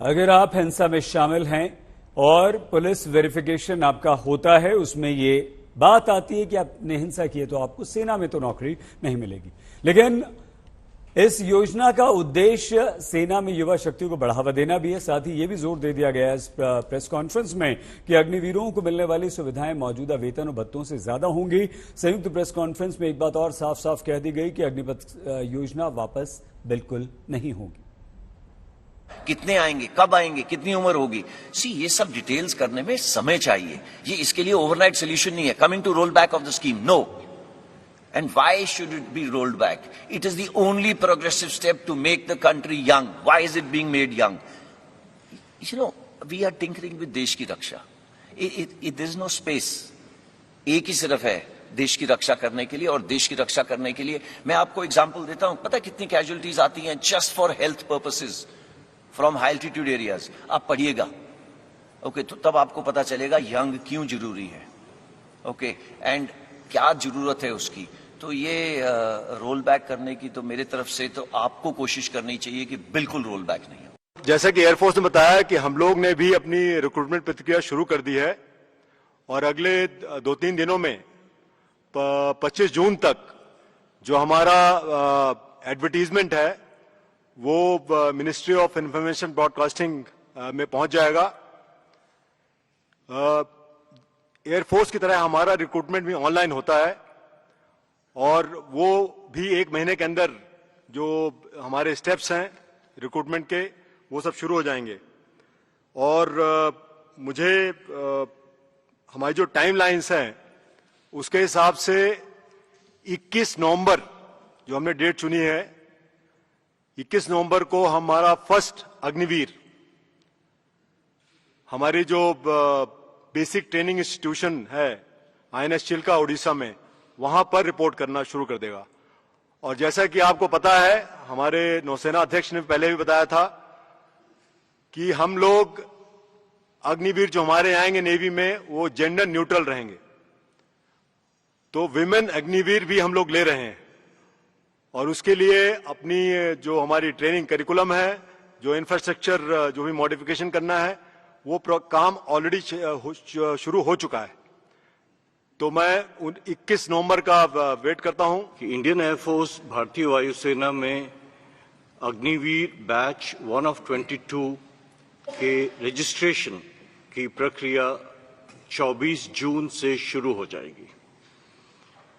अगर आप हिंसा में शामिल हैं और पुलिस वेरिफिकेशन आपका होता है, उसमें ये बात आती है कि आपने हिंसा की है तो आपको सेना में तो नौकरी नहीं मिलेगी। लेकिन इस योजना का उद्देश्य सेना में युवा शक्ति को बढ़ावा देना भी है। साथ ही यह भी जोर दे दिया गया है इस प्रेस कॉन्फ्रेंस में कि अग्निवीरों को मिलने वाली सुविधाएं मौजूदा वेतन और भत्तों से ज्यादा होंगी। संयुक्त प्रेस कॉन्फ्रेंस में एक बात और साफ साफ कह दी गई कि अग्निपथ योजना वापस बिल्कुल नहीं होगी। कितने आएंगे, कब आएंगे, कितनी उम्र होगी, ये सब डिटेल्स करने में समय चाहिए। ये इसके लिए ओवरनाइट सोल्यूशन नहीं है। Coming to roll back of the scheme, no. And why should it be rolled back? It is the only progressive step to make the country young. Why is it being made young? You know, we are tinkering with देश की रक्षा. There is no space. एक ही सिर्फ है देश की रक्षा करने के लिए, और देश की रक्षा करने के लिए मैं आपको एग्जांपल देता हूं। पता कितनी कैजुअलिटीज आती हैं just for health purposes from high altitude areas? आप पढ़िएगा, ओके, तो तब आपको पता चलेगा यंग क्यों जरूरी है, ओके, एंड क्या जरूरत है उसकी। तो ये रोल बैक करने की तो मेरे तरफ से तो आपको कोशिश करनी चाहिए कि बिल्कुल रोल बैक नहीं हो। जैसा कि एयरफोर्स ने बताया कि हम लोग ने भी अपनी रिक्रूटमेंट प्रक्रिया शुरू कर दी है और अगले 2-3 दिनों में 25 जून तक जो हमारा एडवर्टीजमेंट है वो मिनिस्ट्री ऑफ इंफॉर्मेशन ब्रॉडकास्टिंग में पहुंच जाएगा। एयरफोर्स की तरह हमारा रिक्रूटमेंट भी ऑनलाइन होता है और वो भी 1 महीने के अंदर जो हमारे स्टेप्स हैं रिक्रूटमेंट के वो सब शुरू हो जाएंगे। और मुझे हमारी जो टाइमलाइंस हैं उसके हिसाब से 21 नवंबर जो हमने डेट चुनी है, 21 नवंबर को हमारा फर्स्ट अग्निवीर हमारी जो बेसिक ट्रेनिंग इंस्टीट्यूशन है INS चिल्का उड़ीसा में, वहां पर रिपोर्ट करना शुरू कर देगा। और जैसा कि आपको पता है, हमारे नौसेना अध्यक्ष ने पहले भी बताया था कि हम लोग अग्निवीर जो हमारे आएंगे नेवी में वो जेंडर न्यूट्रल रहेंगे। तो विमेन अग्निवीर भी हम लोग ले रहे हैं और उसके लिए अपनी जो हमारी ट्रेनिंग करिकुलम है, जो इंफ्रास्ट्रक्चर जो भी मॉडिफिकेशन करना है, वो काम ऑलरेडी शुरू हो चुका है। तो मैं 21 नवंबर का वेट करता हूं कि इंडियन एयरफोर्स भारतीय वायुसेना में अग्निवीर बैच 1 of 22 के रजिस्ट्रेशन की प्रक्रिया 24 जून से शुरू हो जाएगी।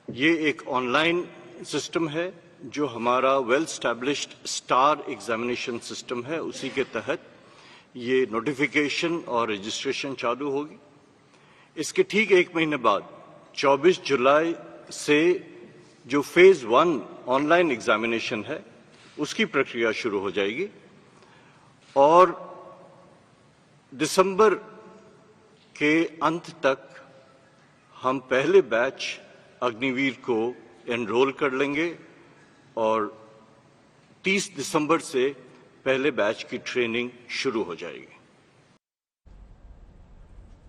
ये एक ऑनलाइन सिस्टम है जो हमारा well established star examination system है, उसी के तहत ये नोटिफिकेशन और रजिस्ट्रेशन चालू होगी। इसके ठीक 1 महीने बाद 24 जुलाई से जो फेज 1 ऑनलाइन एग्जामिनेशन है उसकी प्रक्रिया शुरू हो जाएगी और दिसंबर के अंत तक हम पहले बैच अग्निवीर को एनरोल कर लेंगे और 30 दिसंबर से पहले बैच की ट्रेनिंग शुरू हो जाएगी।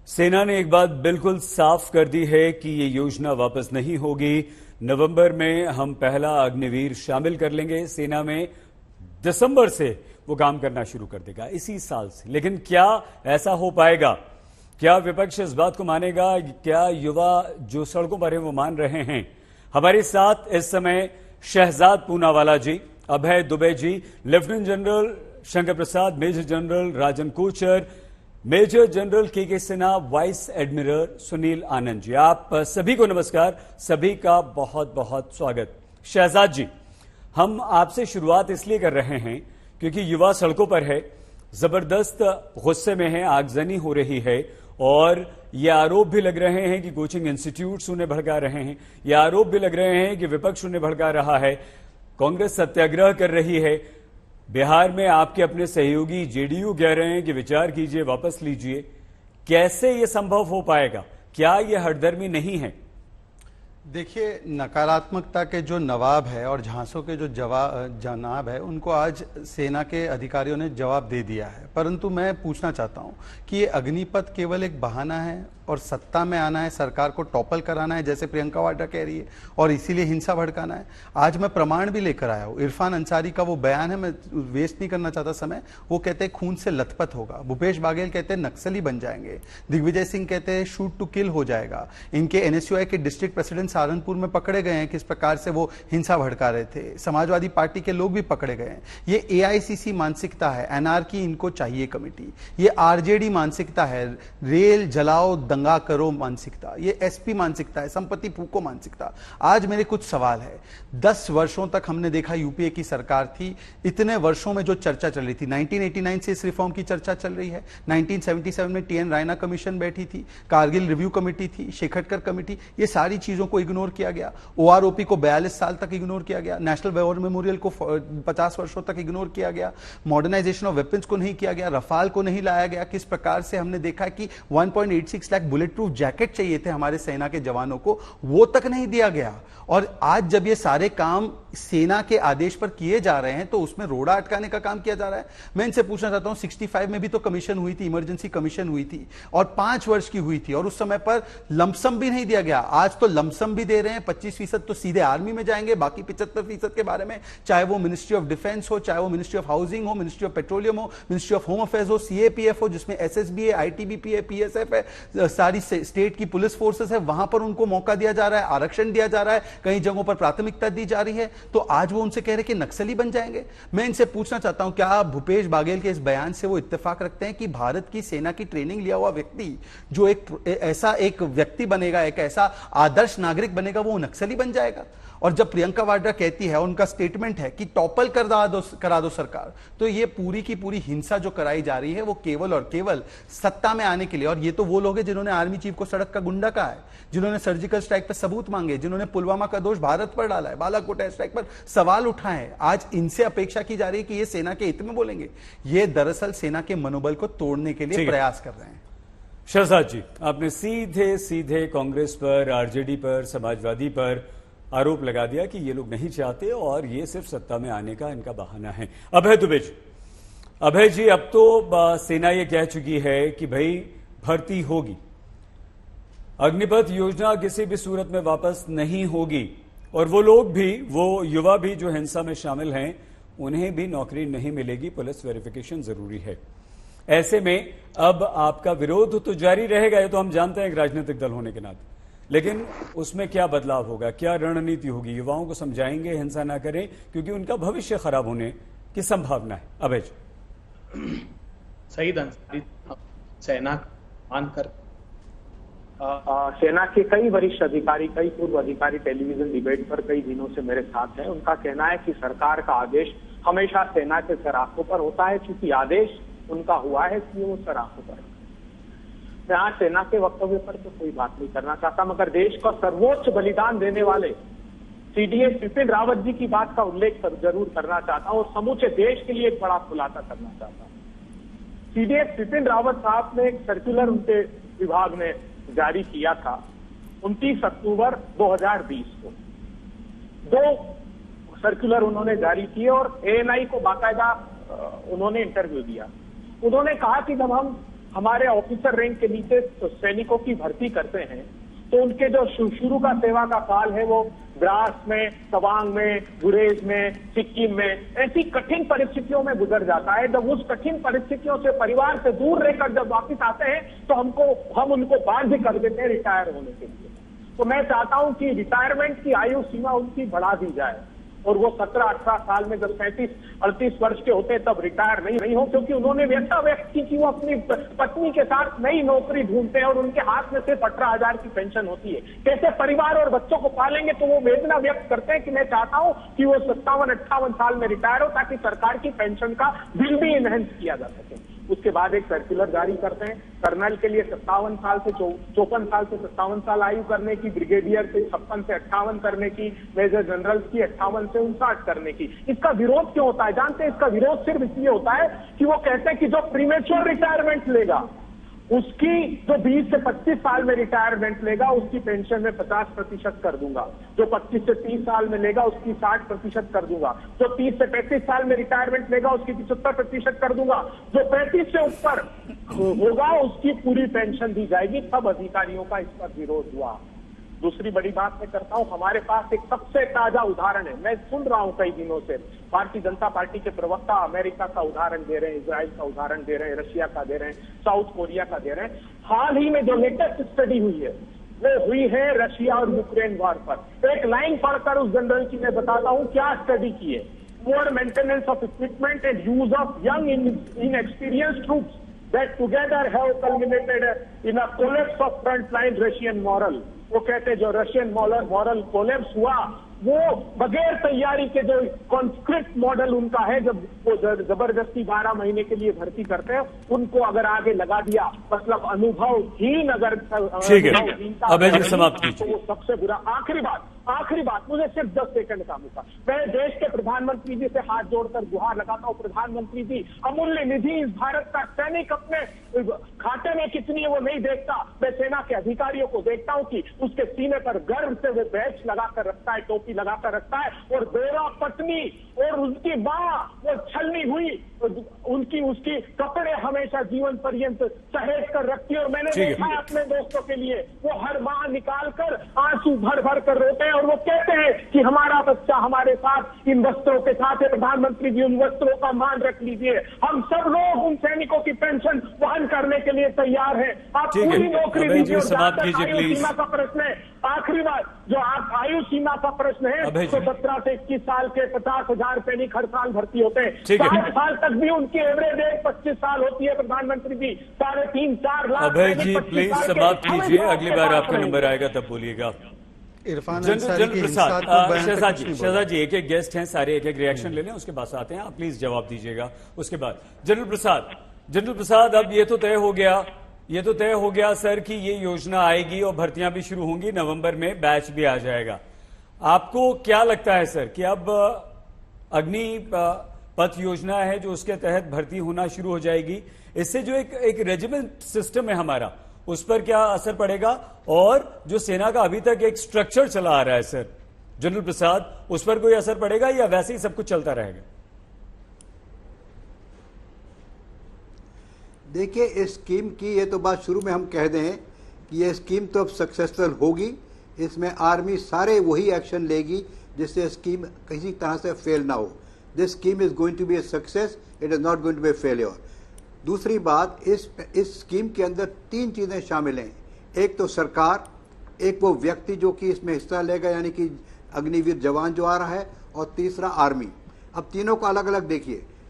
सेना ने एक बात बिल्कुल साफ कर दी है कि ये योजना वापस नहीं होगी। नवंबर में हम पहला अग्निवीर शामिल कर लेंगे सेना में, दिसंबर से वो काम करना शुरू कर देगा इसी साल से। लेकिन क्या ऐसा हो पाएगा? क्या विपक्ष इस बात को मानेगा? क्या युवा जो सड़कों पर हैं वो मान रहे हैं? हमारे साथ इस समय शहजाद पूनावाला जी, अभय Dubey ji, lieutenant general Shankar Prasad, major general राजन कोचर, मेजर जनरल के सिन्हा, वाइस एडमिरल सुनील आनंद जी, आप सभी को नमस्कार, सभी का बहुत बहुत स्वागत। शहजाद जी, हम आपसे शुरुआत इसलिए कर रहे हैं क्योंकि युवा सड़कों पर है, जबरदस्त गुस्से में है, आगजनी हो रही है और ये आरोप भी लग रहे हैं कि कोचिंग इंस्टीट्यूट्स उन्हें भड़का रहे हैं। ये आरोप भी लग रहे हैं कि विपक्ष उन्हें भड़का रहा है, कांग्रेस सत्याग्रह कर रही है। बिहार में आपके अपने सहयोगी जेडीयू कह रहे हैं कि विचार कीजिए, वापस लीजिए। कैसे ये संभव हो पाएगा? क्या ये हठधर्मी नहीं है? देखिए, नकारात्मकता के जो नवाब है और झांसों के जो जनाब है, उनको आज सेना के अधिकारियों ने जवाब दे दिया है। परंतु मैं पूछना चाहता हूं कि ये अग्निपथ केवल एक बहाना है और सत्ता में आना है, सरकार को टॉपल कराना है जैसे प्रियंका वाड्रा कह रही है, और इसीलिए हिंसा भड़काना है। आज मैं प्रमाण भी लेकर आया हूं, इरफान अंसारी का वो बयान है, मैं वेस्ट नहीं करना चाहता समय। वो कहते हैं खून से लथपथ होगा, भूपेश बाघेल कहते हैं नक्सली बन जाएंगे, दिग्विजय सिंह कहते हैं शूट टू किल हो जाएगा। इनके एनएसयूआई के डिस्ट्रिक्ट प्रेसिडेंट सहारनपुर में पकड़े गए हैं, किस प्रकार से वो हिंसा भड़का रहे थे। समाजवादी पार्टी के लोग भी पकड़े गए हैं। ये एआईसीसी मानसिकता है, एनआरकी इनको चाहिए कमेटी। ये आरजेडी मानसिकता है, रेल जलाओ दंगा करो मानसिकता। ये एसपी मानसिकता है, संपत्ति फूको मानसिकता। आज मेरे कुछ सवाल है। 10 वर्षों तक हमने देखा यूपीए की सरकार थी, इतने वर्षों में जो चर्चा चल रही थी, 1989 से इस रिफॉर्म की चर्चा चल रही है। 1977 में टीएन रायना कमीशन बैठी थी, कारगिल रिव्यू कमेटी थी, शेखटकर कमेटी, ये सारी चीजों को इग्नोर किया गया। ओआरओपी को 42 साल तक इग्नोर किया गया, नेशनल वॉर मेमोरियल को 50 वर्षों तक इग्नोर किया गया, मॉडर्नाइजेशन ऑफ वेपन्स को नहीं किया गया, रफाल को नहीं लाया गया। किस प्रकार से हमने देखा कि 1.86 लाख बुलेट प्रूफ जैकेट चाहिए थे हमारे सेना के जवानों को, वो तक नहीं दिया गया। और आज जब ये सारे काम सेना के आदेश पर किए जा रहे हैं तो उसमें रोड़ा अटकाने का काम किया जा रहा है। मैं इनसे पूछना चाहता हूं, 65 में भी तो कमीशन हुई थी, इमरजेंसी कमीशन हुई थी और 5 वर्ष की हुई थी, और उस समय पर लमसम भी नहीं दिया गया। आज तो लमसम भी दे रहे हैं, 25% तो सीधे आर्मी में जाएंगे, बाकी 75% के बारे में, चाहे वो मिनिस्ट्री ऑफ डिफेंस हो, चाहे वो मिनिस्ट्री ऑफ हाउसिंग हो, मिनिस्ट्री ऑफ पेट्रोलियम हो, मिनिस्ट्री ऑफ होम अफेयर्स हो, सीएपीएफ हो जिसमें एसएसबी है, आईटीबीपी है, पीएसएफ है, सारी स्टेट की पुलिस फोर्सेस है, वहां पर उनको मौका दिया जा रहा है, आरक्षण दिया जा रहा है, कई जगहों पर प्राथमिकता दी जा रही है। तो आज वो उनसे कह रहे कि नक्सली बन जाएंगे। मैं इनसे पूछना चाहता हूं, क्या भूपेश बाघेल के इस बयान से वो इत्तेफाक रखते हैं कि भारत की सेना की ट्रेनिंग लिया हुआ व्यक्ति जो ऐसा एक व्यक्ति बनेगा, एक ऐसा आदर्श नागरिक बनेगा, वो नक्सली बन जाएगा? और जब प्रियंका वाड्रा कहती है, उनका स्टेटमेंट है कि टॉपल करा दो सरकार, तो ये पूरी की पूरी हिंसा जो कराई जा रही है वो केवल और केवल सत्ता में आने के लिए। और ये तो वो लोग हैं जिन्होंने आर्मी चीफ को सड़क का गुंडा कहा है, जिन्होंने सर्जिकल स्ट्राइक पर सबूत मांगे, जिन्होंने पुलवामा का दोष भारत पर डाला है, बालाकोट एयर स्ट्राइक पर सवाल उठाए। आज इनसे अपेक्षा की जा रही है कि ये सेना के हित में बोलेंगे। ये दरअसल सेना के मनोबल को तोड़ने के लिए प्रयास कर रहे हैं। शहजाद जी, आपने सीधे सीधे कांग्रेस पर, आरजेडी पर, समाजवादी पर आरोप लगा दिया कि ये लोग नहीं चाहते और ये सिर्फ सत्ता में आने का इनका बहाना है। अभय दुबे जी, अभय जी, अब तो सेना ये कह चुकी है कि भाई भर्ती होगी, अग्निपथ योजना किसी भी सूरत में वापस नहीं होगी, और वो लोग भी, वो युवा भी जो हिंसा में शामिल हैं, उन्हें भी नौकरी नहीं मिलेगी, पुलिस वेरिफिकेशन जरूरी है। ऐसे में अब आपका विरोध तो जारी रहेगा, ये तो हम जानते हैं एक राजनीतिक दल होने के नाते, लेकिन उसमें क्या बदलाव होगा, क्या रणनीति होगी? युवाओं को समझाएंगे हिंसा ना करें क्योंकि उनका भविष्य खराब होने की संभावना है। अभय जी। शहीद अंसारी सेना मानकर सेना के कई वरिष्ठ अधिकारी, कई पूर्व अधिकारी टेलीविजन डिबेट पर कई दिनों से मेरे साथ हैं। उनका कहना है कि सरकार का आदेश हमेशा सेना के सराखों पर होता है, क्योंकि आदेश उनका हुआ है कि वो सराखों पर। मैं आज सेना के वक्तव्य पर तो कोई बात नहीं करना चाहता, मगर देश का सर्वोच्च बलिदान देने वाले सीडीएस विपिन रावत जी की बात का उल्लेख जरूर करना चाहता हूं और समूचे देश के लिए एक बड़ा खुलासा करना चाहता हूं। सीडीएस विपिन रावत साहब ने एक सर्कुलर उनके विभाग ने जारी किया था 29 अक्टूबर 2020 को। 2 सर्कुलर उन्होंने जारी किए और एएनआई को बाकायदा उन्होंने इंटरव्यू दिया। उन्होंने कहा कि जब हम हमारे ऑफिसर रैंक के नीचे सैनिकों की भर्ती करते हैं तो उनके जो शुरू का सेवा का काल है वो द्रास में, तवांग में, गुरेज में, सिक्किम में ऐसी कठिन परिस्थितियों में गुजर जाता है। जब उस कठिन परिस्थितियों से परिवार से दूर रहकर जब वापस आते हैं तो हम उनको बाध्य कर देते हैं रिटायर होने के लिए। तो मैं चाहता हूं कि रिटायरमेंट की आयु सीमा उनकी बढ़ा दी जाए और वो 17-18 साल में जब 37-38 वर्ष के होते तब रिटायर नहीं हो, क्योंकि उन्होंने व्यक्त की कि वो अपनी पत्नी के साथ नई नौकरी ढूंढते हैं और उनके हाथ में सिर्फ 18,000 की पेंशन होती है। कैसे परिवार और बच्चों को पालेंगे? तो वो वेदना व्यक्त करते हैं कि मैं चाहता हूं कि वो 57-58 साल में रिटायर हो ताकि सरकार की पेंशन का बिल भी इनहेंस किया जा सके। उसके बाद एक सर्कुलर जारी करते हैं कर्नल के लिए 57 साल से 54 साल से 57 साल आयु करने की, ब्रिगेडियर से 56 से 58 करने की, मेजर जनरल की 58 से 59 करने की। इसका विरोध क्यों होता है? जानते हैं इसका विरोध सिर्फ इसलिए होता है कि वो कहते हैं कि जो प्रीमेच्योर रिटायरमेंट लेगा उसकी जो 20 से 25 साल में रिटायरमेंट लेगा उसकी पेंशन में 50% कर दूंगा, जो 25 से 30 साल में लेगा उसकी 60% कर दूंगा, जो 30 से 35 साल में रिटायरमेंट लेगा उसकी 75% कर दूंगा, जो 35 से ऊपर होगा उसकी पूरी पेंशन दी जाएगी। सब अधिकारियों का इस पर विरोध हुआ। दूसरी बड़ी बात मैं करता हूं, हमारे पास एक सबसे ताजा उदाहरण है, मैं सुन रहा हूं कई दिनों से, भारतीय जनता पार्टी के प्रवक्ता अमेरिका का उदाहरण दे रहे हैं, इजराइल का उदाहरण दे रहे हैं, रशिया का दे रहे हैं, साउथ कोरिया का दे रहे हैं। हाल ही में जो लेटेस्ट स्टडी हुई है वो हुई है रशिया और यूक्रेन वॉर पर। एक लाइन पढ़कर उस जनरल की मैं बताता हूं क्या स्टडी की है। poor maintenance of equipment and use of young inexperienced troops that together have culminated in a collapse of frontline Russian moral। वो कहते हैं जो रशियन मॉरल कोलैप्स हुआ वो बगैर तैयारी के जो कॉन्फ्लिक्ट मॉडल उनका है, जब वो जबरदस्ती 12 महीने के लिए भर्ती करते हैं उनको अगर आगे लगा दिया, मतलब अनुभवहीन अगर अभय जी समाप्त कीजिए। तो वो सबसे बुरा। आखिरी बात मुझे सिर्फ 10 सेकंड का मौका। मैं देश के प्रधानमंत्री जी से हाथ जोड़कर गुहार लगाता हूं, प्रधानमंत्री जी अमूल्य निधि इस भारत का सैनिक अपने खाते में कितनी है वो नहीं देखता, मैं सेना के अधिकारियों को देखता हूं कि उसके सीने पर गर्व से वो बैच लगाकर रखता है, टोपी लगाकर रखता है, और बेरा पत्नी और उसकी मां वो छलनी हुई उनकी उसकी कपड़े हमेशा जीवन पर्यंत सहेज कर रखती है। और मैंने देखा है अपने दोस्तों के लिए वो हर माह निकाल कर आंसू भर भर कर रोते हैं और वो कहते हैं कि हमारा बच्चा हमारे साथ इन वस्त्रों के साथ है। प्रधानमंत्री जी उन वस्त्रों का मान रख लीजिए, हम सब लोग उन सैनिकों की पेंशन वहन करने के लिए तैयार हैं। आप पूरी नौकरी दीजिए। आयु सीमा का प्रश्न है, आखिरी बात जो आप आयु सीमा का प्रश्न है, तो 17 से 21 साल के 50,000 सैनिक हर साल भर्ती होते हैं। 60 साल तक भी उनकी एवरेज एज 25 साल होती है। प्रधानमंत्री जी 3.5-4 लाख। अभय जी प्लीज समाप्त कीजिए, अगली बार आपका नंबर आएगा तब बोलिएगा। इरफान जनरल प्रसाद, शहजाद जी एक एक गेस्ट हैं, सारे एक एक रिएक्शन ले लें, उसके बाद आते हैं, आप प्लीज जवाब दीजिएगा उसके बाद। जनरल प्रसाद अब ये तो तय हो गया सर कि ये योजना आएगी और भर्तियां भी शुरू होंगी, नवंबर में बैच भी आ जाएगा। आपको क्या लगता है सर कि अब अग्नि पथ योजना है जो उसके तहत भर्ती होना शुरू हो जाएगी, इससे जो एक रेजिमेंट सिस्टम है हमारा उस पर क्या असर पड़ेगा, और जो सेना का अभी तक एक स्ट्रक्चर चला आ रहा है सर जनरल प्रसाद, उस पर कोई असर पड़ेगा या वैसे ही सब कुछ चलता रहेगा? देखिए इस स्कीम की ये तो बात शुरू में हम कह दें कि ये स्कीम तो अब सक्सेसफुल होगी, इसमें आर्मी सारे वही एक्शन लेगी जिससे स्कीम किसी तरह से फेल ना हो। This scheme is going to be a success, it is not going to be a failure. दूसरी बात, इस स्कीम के अंदर 3 चीजें शामिल हैं। एक तो सरकार, एक वो व्यक्ति जो कि इसमें हिस्सा लेगा यानी कि अग्निवीर जवान जो आ रहा है, और तीसरा आर्मी। अब तीनों को अलग अलग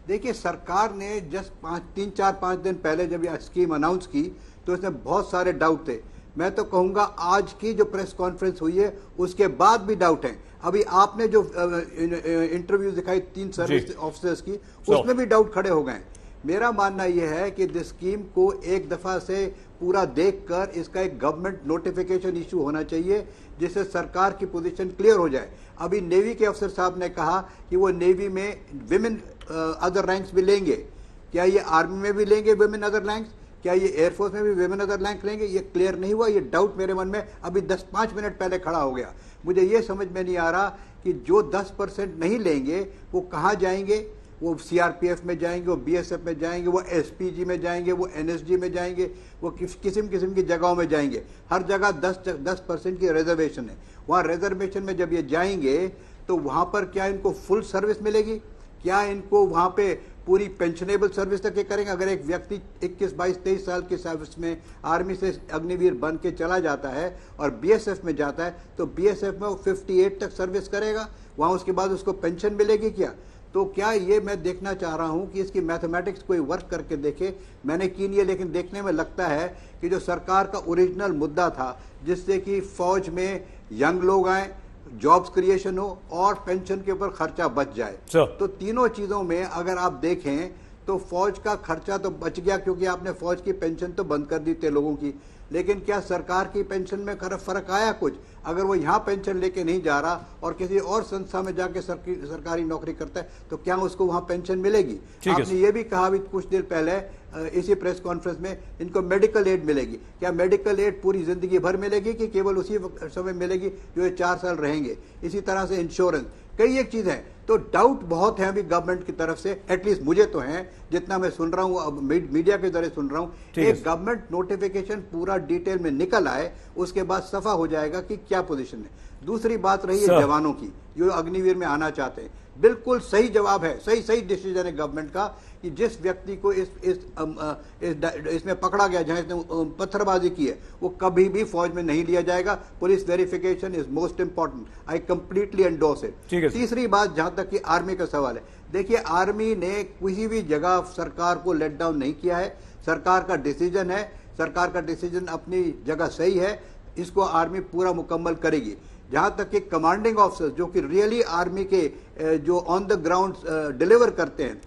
देखिए सरकार ने जस्ट 3-4-5 दिन पहले जब यह स्कीम अनाउंस की तो इसमें बहुत सारे डाउट थे। मैं तो कहूंगा आज की जो प्रेस कॉन्फ्रेंस हुई है उसके बाद भी डाउट है। अभी आपने जो इंटरव्यू दिखाई 3 सर्विस ऑफिसर्स की, उसमें भी डाउट खड़े हो गए। मेरा मानना यह है कि दिस स्कीम को एक दफा से पूरा देखकर इसका एक गवर्नमेंट नोटिफिकेशन इशू होना चाहिए जिससे सरकार की पोजीशन क्लियर हो जाए। अभी नेवी के अफसर साहब ने कहा कि वो नेवी में विमेन अदर रैंक्स भी लेंगे, क्या ये आर्मी में भी लेंगे विमेन अदर रैंक्स, क्या ये एयरफोर्स में भी विमेन अदर रैंक लेंगे, ये क्लियर नहीं हुआ। ये डाउट मेरे मन में अभी 10-5 मिनट पहले खड़ा हो गया। मुझे ये समझ में नहीं आ रहा कि जो 10% नहीं लेंगे वो कहाँ जाएंगे, वो सीआरपीएफ में जाएंगे, वो बीएसएफ में जाएंगे, वो एसपीजी में जाएंगे, वो एनएसजी में जाएंगे, वो किस्म किस्म की जगहों में जाएंगे। हर जगह 10% की रिजर्वेशन है। वहाँ रिजर्वेशन में जब ये जाएंगे तो वहाँ पर क्या इनको फुल सर्विस मिलेगी, क्या इनको वहाँ पे पूरी पेंशनेबल सर्विस तक ये करेंगे? अगर एक व्यक्ति 21, 22, 23 साल की सर्विस में आर्मी से अग्निवीर बन के चला जाता है और बीएसएफ में जाता है तो बीएसएफ में वो 58 तक सर्विस करेगा, वहाँ उसके बाद उसको पेंशन मिलेगी क्या? तो क्या ये मैं देखना चाह रहा हूं कि इसकी मैथमेटिक्स कोई वर्क करके देखे। मैंने की नहीं है, लेकिन देखने में लगता है कि जो सरकार का ओरिजिनल मुद्दा था जिससे कि फौज में यंग लोग आए, जॉब्स क्रिएशन हो और पेंशन के ऊपर खर्चा बच जाए, तो तीनों चीजों में अगर आप देखें तो फौज का खर्चा तो बच गया क्योंकि आपने फौज की पेंशन तो बंद कर दी थे लोगों की, लेकिन क्या सरकार की पेंशन में फर्क आया कुछ? अगर वो यहाँ पेंशन लेके नहीं जा रहा और किसी और संस्था में जाके सरकारी नौकरी करता है तो क्या उसको वहाँ पेंशन मिलेगी? आपने ये भी कहा अभी कुछ देर पहले इसी प्रेस कॉन्फ्रेंस में इनको मेडिकल एड मिलेगी। क्या मेडिकल एड पूरी जिंदगी भर मिलेगी कि केवल उसी समय मिलेगी जो ये 4 साल रहेंगे? इसी तरह से इंश्योरेंस, कई एक चीज है। तो डाउट बहुत है अभी गवर्नमेंट की तरफ से, एटलीस्ट मुझे तो है, जितना मैं सुन रहा हूँ, मीडिया के जरिए सुन रहा हूँ। एक गवर्नमेंट नोटिफिकेशन पूरा डिटेल में निकल आए, उसके बाद सफा हो जाएगा कि क्या पोजीशन है। दूसरी बात रही है जवानों की जो अग्निवीर में आना चाहते हैं। बिल्कुल सही जवाब है, सही डिसीजन है गवर्नमेंट का कि जिस व्यक्ति को इसमें पकड़ा गया, जहां इसने पत्थरबाजी की है, वो कभी भी फौज में नहीं लिया जाएगा। Police verification is most important, I completely endorse it. तीसरी बात, जहां तक कि आर्मी का सवाल है, देखिए आर्मी ने किसी भी जगह सरकार को लेट डाउन नहीं किया है। सरकार का डिसीजन है, सरकार का डिसीजन अपनी जगह सही है, इसको आर्मी पूरा मुकम्मल करेगी। जहां तक कि कमांडिंग ऑफिसर्स जो कि रियली आर्मी के जो ऑन द ग्राउंड डिलीवर करते हैं,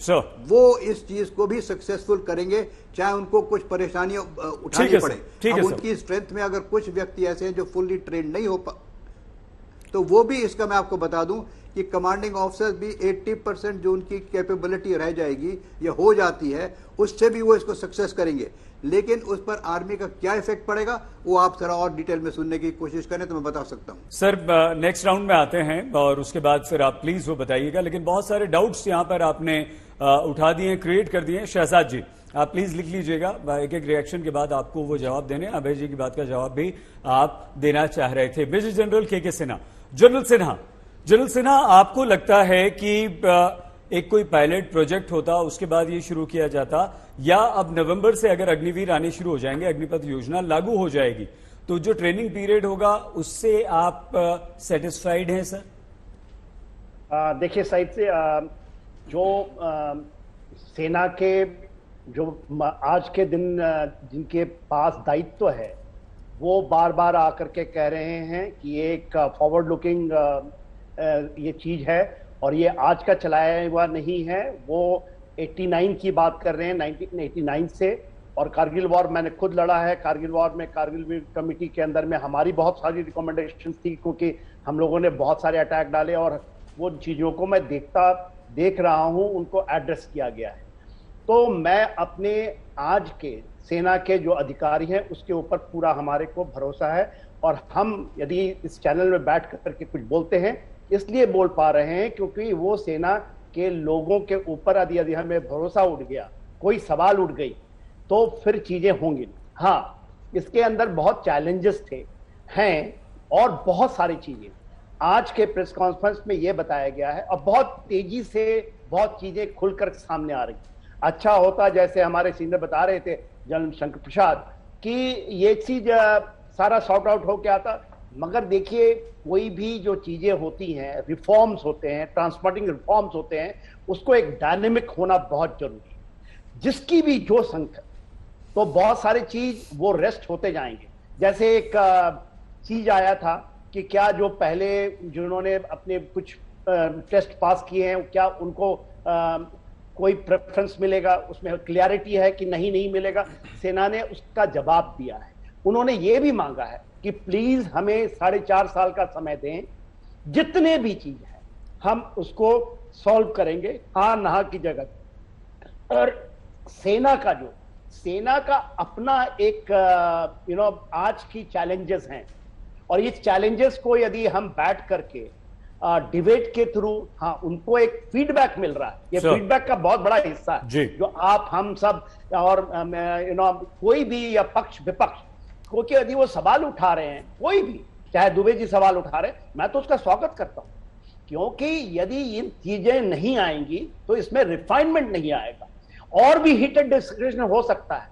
वो इस चीज को भी सक्सेसफुल करेंगे, चाहे उनको कुछ परेशानियां उठानी पड़े। अब उनकी स्ट्रेंथ में अगर कुछ व्यक्ति ऐसे हैं जो फुल्ली ट्रेंड नहीं हो तो वो भी, इसका मैं आपको बता दूं कि कमांडिंग ऑफिसर्स भी 80% जो उनकी कैपेबिलिटी रह जाएगी या हो जाती है, उससे भी वो इसको सक्सेस करेंगे। लेकिन उस पर आर्मी का क्या इफेक्ट पड़ेगा वो आप जरा और डिटेल में सुनने की कोशिश करें तो मैं बता सकता हूं। सर नेक्स्ट राउंड में आते हैं और उसके बाद फिर आप प्लीज वो बताइएगा, लेकिन बहुत सारे डाउट्स यहां पर आपने उठा दिए, क्रिएट कर दिए। शहजाद जी आप प्लीज लिख लीजिएगा, एक एक रिएक्शन के बाद आपको वो जवाब देने। अभय जी की बात का जवाब भी आप देना चाह रहे थे। मेजर जनरल के सिन्हा, जनरल सिन्हा, आपको लगता है कि एक कोई पायलट प्रोजेक्ट होता उसके बाद ये शुरू किया जाता, या अब नवंबर से अगर अग्निवीर आने शुरू हो जाएंगे, अग्निपथ योजना लागू हो जाएगी, तो जो ट्रेनिंग पीरियड होगा उससे आप सेटिस्फाइड हैं सर? देखिए साइड से जो सेना के जो आज के दिन जिनके पास दायित्व है, वो बार बार आकर के कह रहे हैं कि ये एक फॉरवर्ड लुकिंग ये चीज है और ये आज का चलाया हुआ नहीं है। वो 89 की बात कर रहे हैं, 1989 से। और कारगिल वॉर मैंने खुद लड़ा है। कारगिल वॉर में कारगिल कमेटी के अंदर में हमारी बहुत सारी रिकमेंडेशन थी, क्योंकि हम लोगों ने बहुत सारे अटैक डाले और वो चीज़ों को मैं देख रहा हूँ, उनको एड्रेस किया गया है। तो मैं अपने आज के सेना के जो अधिकारी हैं उसके ऊपर पूरा हमारे को भरोसा है। और हम यदि इस चैनल में बैठ करके कुछ बोलते हैं, इसलिए बोल पा रहे हैं क्योंकि वो सेना के लोगों के ऊपर यदि हमें भरोसा उठ गया, कोई सवाल उठ गई, तो फिर चीजें होंगी। हाँ, इसके अंदर बहुत चैलेंजेस हैं और बहुत सारी चीजें आज के प्रेस कॉन्फ्रेंस में ये बताया गया है और बहुत तेजी से बहुत चीजें खुलकर सामने आ रही। अच्छा होता जैसे हमारे सीनियर बता रहे थे जनरल शंकर प्रसाद कि ये चीज सारा सॉर्ट आउट हो के आता, मगर देखिए कोई भी जो चीजें होती हैं, रिफॉर्म्स होते हैं, ट्रांसपोर्टिंग रिफॉर्म्स होते हैं, उसको एक डायनेमिक होना बहुत जरूरी है। जिसकी भी जो संख्या, तो बहुत सारी चीज वो रेस्ट होते जाएंगे। जैसे एक चीज आया था कि क्या जो पहले जिन्होंने अपने कुछ टेस्ट पास किए हैं, क्या उनको कोई प्रेफरेंस मिलेगा, उसमें क्लियरिटी है कि नहीं मिलेगा। सेना ने उसका जवाब दिया है। उन्होंने ये भी मांगा है कि प्लीज हमें 4.5 साल का समय दें, जितने भी चीज है हम उसको सॉल्व करेंगे, हाँ नहा की जगह। और सेना का अपना एक आज की चैलेंजेस हैं और ये चैलेंजेस को यदि हम बैठ करके डिबेट के थ्रू, हाँ उनको एक फीडबैक मिल रहा है। ये फीडबैक का बहुत बड़ा हिस्सा है जो आप हम सब और कोई भी या पक्ष विपक्ष, क्योंकि यदि वो सवाल उठा रहे हैं, कोई भी, चाहे दुबे जी सवाल उठा रहे हैं, मैं तो उसका स्वागत करता हूं, क्योंकि यदि इन चीजें नहीं आएंगी तो इसमें रिफाइनमेंट नहीं आएगा और भी हीटेड डिस्कशन हो सकता है।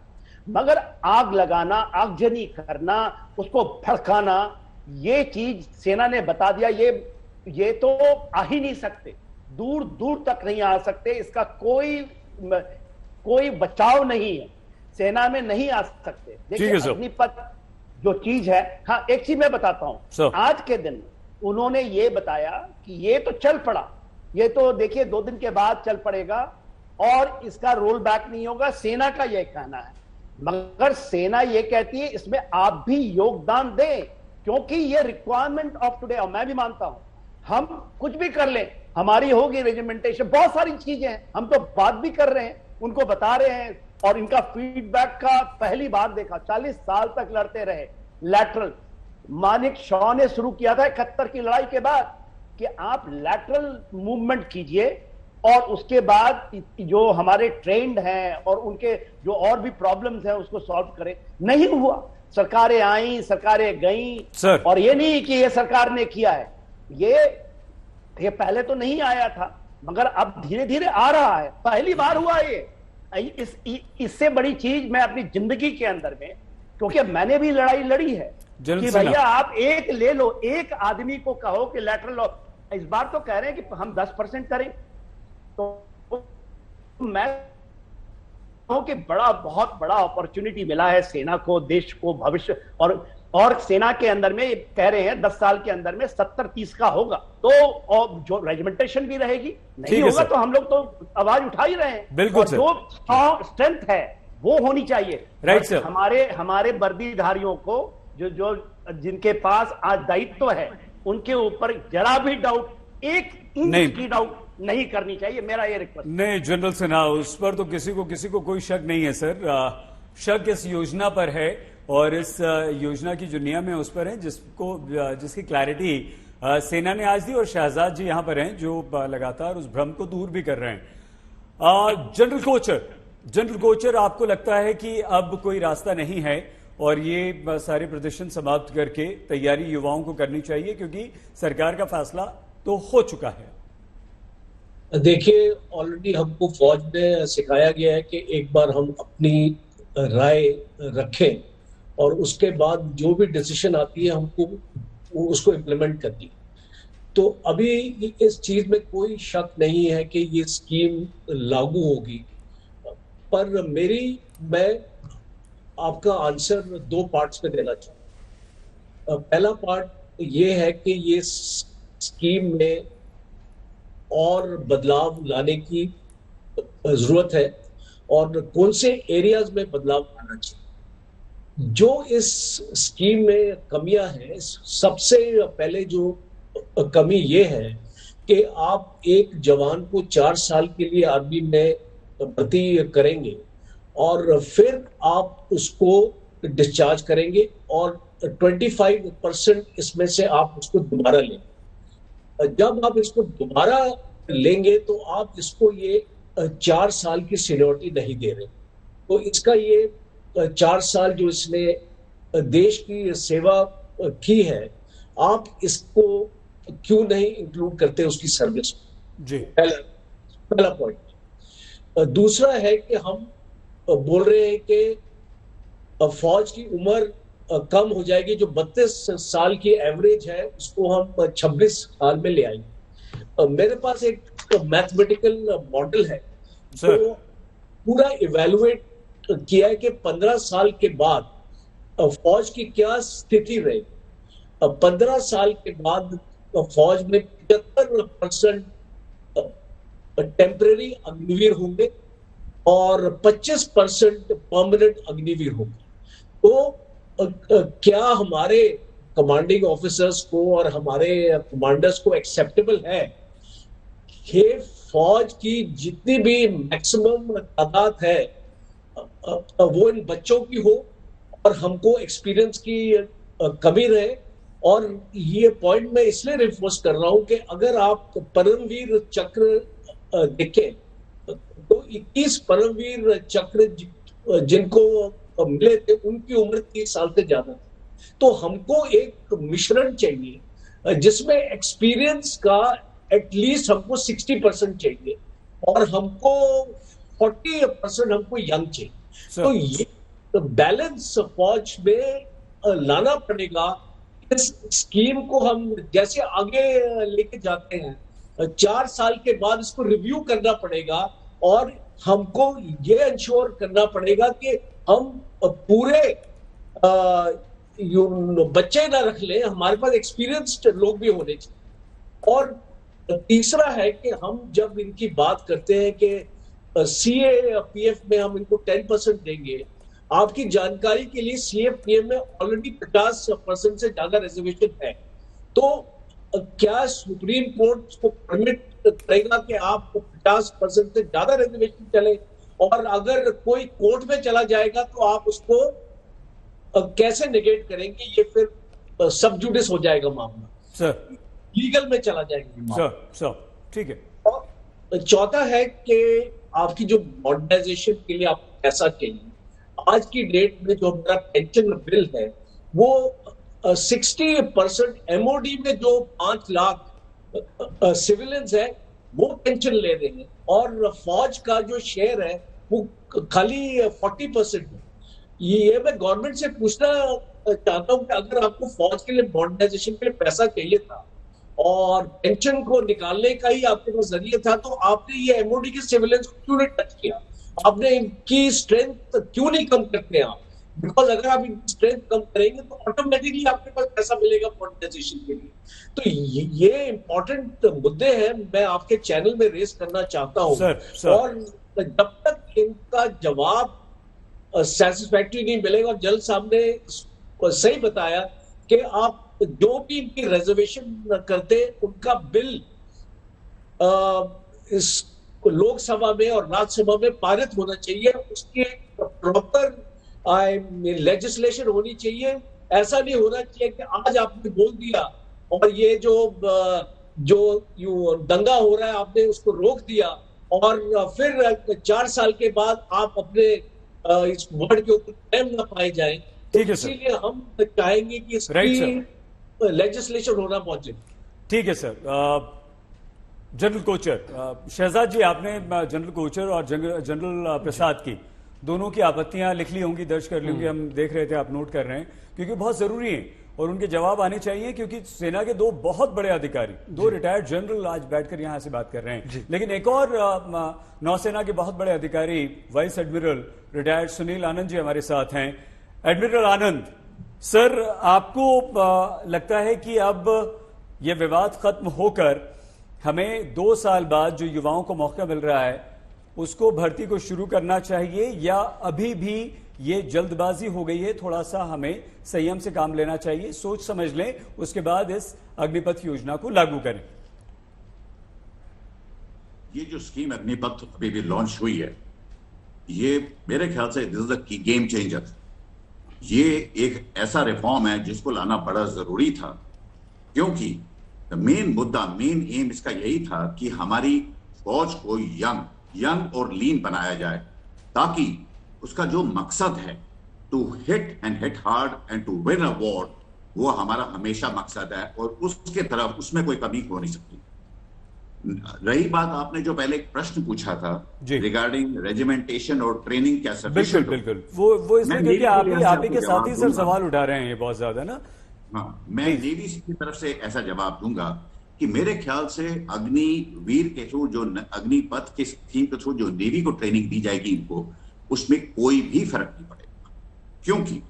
मगर आग लगाना, आगजनी करना, उसको भड़काना, ये चीज सेना ने बता दिया, ये तो आ ही नहीं सकते, दूर दूर तक नहीं आ सकते, इसका कोई बचाव नहीं है, सेना में नहीं आ सकते। देखिए अग्निपथ जो चीज है, हाँ एक चीज मैं बताता हूं, आज के दिन उन्होंने ये बताया कि ये तो चल पड़ा, ये तो देखिए 2 दिन के बाद चल पड़ेगा और इसका रोल बैक नहीं होगा, सेना का यह कहना है। मगर सेना ये कहती है इसमें आप भी योगदान दें, क्योंकि ये रिक्वायरमेंट ऑफ टुडे। और मैं भी मानता हूं हम कुछ भी कर लें, हमारी होगी रेजिमेंटेशन, बहुत सारी चीजें हैं, हम तो बात भी कर रहे हैं, उनको बता रहे हैं और इनका फीडबैक का पहली बार देखा, 40 साल तक लड़ते रहे लैटरल। मानिक शॉ ने शुरू किया था 71 की लड़ाई के बाद कि आप लैटरल मूवमेंट कीजिए और उसके बाद जो हमारे ट्रेंड हैं और उनके जो और भी प्रॉब्लम्स हैं उसको सॉल्व करें। नहीं हुआ, सरकारें आई, सरकारें गईं, और ये नहीं कि ये सरकार ने किया है, ये पहले तो नहीं आया था मगर अब धीरे धीरे आ रहा है, पहली बार हुआ ये। इससे बड़ी चीज मैं अपनी जिंदगी के अंदर में, क्योंकि मैंने भी लड़ाई लड़ी है कि भैया आप एक ले लो, एक आदमी को कहो कि लैटरल लॉ, इस बार तो कह रहे हैं कि हम 10% करें, तो मैं कि बहुत बड़ा अपॉर्चुनिटी मिला है सेना को, देश को, भविष्य, और सेना के अंदर में कह रहे हैं 10 साल के अंदर में 70-30 का होगा, तो और जो रेजिमेंटेशन भी रहेगी, नहीं होगा तो हम लोग तो आवाज उठा ही रहे हैं। बिल्कुल जो स्ट्रेंथ है वो होनी चाहिए। Right sir. हमारे वर्दीधारियों को जो जिनके पास आज दायित्व है उनके ऊपर जरा भी डाउट, एक इंच की डाउट नहीं करनी चाहिए, मेरा ये रिक्वेस्ट। नहीं जनरल सिन्हा, उस पर तो किसी को कोई शक नहीं है सर। शक इस योजना पर है और इस योजना की जो नियम है उस पर है, जिसकी क्लैरिटी सेना ने आज दी, और शहजाद जी यहां पर हैं जो लगातार उस भ्रम को दूर भी कर रहे हैं। जनरल कोचर, आपको लगता है कि अब कोई रास्ता नहीं है और ये सारे प्रदर्शन समाप्त करके तैयारी युवाओं को करनी चाहिए, क्योंकि सरकार का फैसला तो हो चुका है? देखिए, ऑलरेडी हमको फौज में सिखाया गया है कि एक बार हम अपनी राय रखें और उसके बाद जो भी डिसीजन आती है हमको उसको इम्प्लीमेंट करनी। तो अभी इस चीज में कोई शक नहीं है कि ये स्कीम लागू होगी, पर मैं आपका आंसर 2 पार्ट्स में देना चाहूँ। पहला पार्ट ये है कि ये स्कीम में और बदलाव लाने की जरूरत है और कौन से एरियाज में बदलाव लाना चाहिए। जो इस स्कीम में कमियां हैं, सबसे पहले जो कमी ये है कि आप एक जवान को 4 साल के लिए आर्मी में भर्ती करेंगे और फिर आप उसको डिस्चार्ज करेंगे और 25% इसमें से आप उसको दोबारा लेंगे। जब आप इसको दोबारा लेंगे तो आप इसको ये 4 साल की सीनियरिटी नहीं दे रहे। तो इसका ये 4 साल जो इसने देश की सेवा की है, आप इसको क्यों नहीं इंक्लूड करते उसकी सर्विस जी? पहला पॉइंट। दूसरा है कि हम बोल रहे हैं कि फौज की उम्र कम हो जाएगी, जो 32 साल की एवरेज है उसको हम 26 साल में ले आएंगे। मेरे पास एक मैथमेटिकल मॉडल है जो पूरा इवेलुएट किया है कि 15 साल के बाद फौज की क्या स्थिति रहेगी। 15 साल के बाद फौज में 75% टेम्परेरी अग्निवीर होंगे और 25% परमानेंट अग्निवीर होंगे। तो क्या हमारे कमांडिंग ऑफिसर्स को और हमारे कमांडर्स को एक्सेप्टेबल है कि फौज की जितनी भी मैक्सिमम तादाद है वो इन बच्चों की हो और हमको एक्सपीरियंस की कमी रहे? और ये पॉइंट मैं इसलिए रिफोर्स कर रहा हूं कि अगर आप परमवीर चक्र देखें तो 21 परमवीर चक्र जिनको मिले थे उनकी उम्र 30 साल से ज्यादा थी। तो हमको एक मिश्रण चाहिए जिसमें एक्सपीरियंस का एटलीस्ट हमको 60% चाहिए और हमको 40% हमको यंग चाहिए। तो ये बैलेंस फौज में लाना पड़ेगा। इस स्कीम को हम जैसे आगे लेके जाते हैं 4 साल के बाद इसको रिव्यू करना पड़ेगा और हमको ये इंश्योर करना पड़ेगा कि हम पूरे बच्चे ना रख लें, हमारे पास एक्सपीरियंस्ड लोग भी होने चाहिए। और तीसरा है कि हम जब इनकी बात करते हैं कि CAPF में हम इनको 10% देंगे, आपकी जानकारी के लिए CAPF में ऑलरेडी 50% से ज्यादा रिजर्वेशन है। तो क्या सुप्रीम कोर्ट को परमिट करेगा कि आप 50% से ज्यादा रिजर्वेशन चले? और अगर कोई कोर्ट में चला जाएगा तो आप उसको कैसे निगेट करेंगे? ये फिर सब जुडिस हो जाएगा मामला, सर लीगल में चला जाएगा सर ठीक है। और चौथा है कि आपकी जो मॉडर्नाइजेशन के लिए आपको पैसा चाहिए, आज की डेट में जो हमारा पेंशन बिल है वो 60% एमओडी में जो 5 लाख सिविलियंस है वो पेंशन ले रहे हैं, और फौज का जो शेयर है वो खाली 40% है। ये मैं गवर्नमेंट से पूछना चाहता हूं कि अगर आपको फौज के लिए मॉडर्नाइजेशन के लिए पैसा चाहिए था और पेंशन को निकालने का ही आपके पास जरिया था, तो आपने ये एमओडी के सिविलियंस को क्यों नहीं टच किया? आपने इनकी स्ट्रेंथ क्यों नहीं कम करते आप? बिकॉज अगर आप इनकी स्ट्रेंथ कम करेंगे तो ऑटोमेटिकली आपके पास पैसा मिलेगा मॉडर्नाइजेशन के लिए। तो ये इंपॉर्टेंट मुद्दे हैं, मैं आपके चैनल में रेस करना चाहता हूं सर। और जब तक इनका जवाब सेटिस्फैक्टरी नहीं मिलेगा, और जल्द साहब ने सही बताया कि आप जो भी इनकी रिजर्वेशन करते उनका बिल इस लोकसभा में और राज्यसभा में पारित होना चाहिए, उसकी प्रॉपर लेजिस्लेशन होनी चाहिए। ऐसा नहीं होना चाहिए कि आज आपने बोल दिया और ये जो दंगा हो रहा है आपने उसको रोक दिया, और फिर 4 साल के बाद आप अपने इस वर्ड के ऊपर कायम ना पाए जाए। ठीक है, इसीलिए हम चाहेंगे कि इसकी लेजिस्लेशन होना बहुत जरूरी। ठीक है सर। जनरल कोचर शहजाद जी, आपने जनरल कोचर और जनरल प्रसाद की दोनों की आपत्तियां लिख ली होंगी, दर्ज कर ली होंगी, हम देख रहे थे, आप नोट कर रहे हैं, क्योंकि बहुत जरूरी है और उनके जवाब आने चाहिए, क्योंकि सेना के 2 बहुत बड़े अधिकारी, 2 रिटायर्ड जनरल आज बैठकर यहां से बात कर रहे हैं। लेकिन एक और नौसेना के बहुत बड़े अधिकारी vice admiral retired Sunil Anand ji हमारे साथ हैं। एडमिरल आनंद सर, आपको लगता है कि अब यह विवाद खत्म होकर हमें 2 साल बाद जो युवाओं को मौका मिल रहा है उसको भर्ती को शुरू करना चाहिए, या अभी भी ये जल्दबाजी हो गई है, थोड़ा सा हमें संयम से काम लेना चाहिए, सोच समझ लें, उसके बाद इस अग्निपथ योजना को लागू करें? ये जो स्कीम अग्निपथ अभी भी लॉन्च हुई है, ये मेरे ख्याल से this is the game changer. ये एक ऐसा रिफॉर्म है जिसको लाना बड़ा जरूरी था, क्योंकि मेन मुद्दा, मेन एम इसका यही था कि हमारी फौज को यंग और लीन बनाया जाए, ताकि उसका जो मकसद है to hit and hit hard and to win a war, वो हमारा हमेशा मकसद है और उसके तरफ उसमें कोई कमी हो नहीं सकती। रही बात आपने जो पहले एक प्रश्न पूछा था रिगार्डिंग रेजिमेंटेशन और ट्रेनिंग क्या सफिशिएंट, बिल्कुल वो इसमें क्योंकि आप ही के साथ ही सर सवाल उठा रहे हैं ये बहुत ज्यादा ना। हाँ, मैं नेवी की तरफ से ऐसा जवाब दूंगा कि मेरे ख्याल से अग्निवीर के थ्रू, जो अग्निपथ के थीम के थ्रू जो नेवी को ट्रेनिंग दी जाएगी इनको, उसमें कोई भी फर्क नहीं पड़ेगा, क्योंकि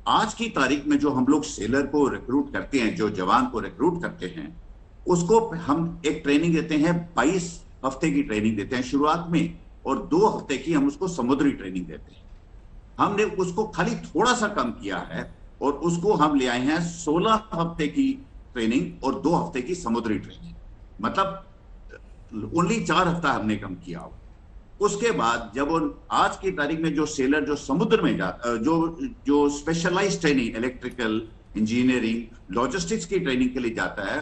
आज की तारीख में जो हम लोग सेलर को रिक्रूट करते हैं, जो जवान को रिक्रूट करते हैं, उसको हम एक ट्रेनिंग देते हैं, 22 हफ्ते की ट्रेनिंग देते हैं शुरुआत में, और 2 हफ्ते की हम उसको समुद्री ट्रेनिंग देते हैं। हमने उसको खाली थोड़ा सा कम किया है और उसको हम ले आए हैं 16 हफ्ते की ट्रेनिंग और 2 हफ्ते की समुद्री ट्रेनिंग, मतलब ओनली 4 हफ्ता हमने कम किया। उसके बाद जब आज की तारीख में जो सेलर जो समुद्र में जो specialised training, electrical, engineering, logistics की ट्रेनिंग के लिए जाता है,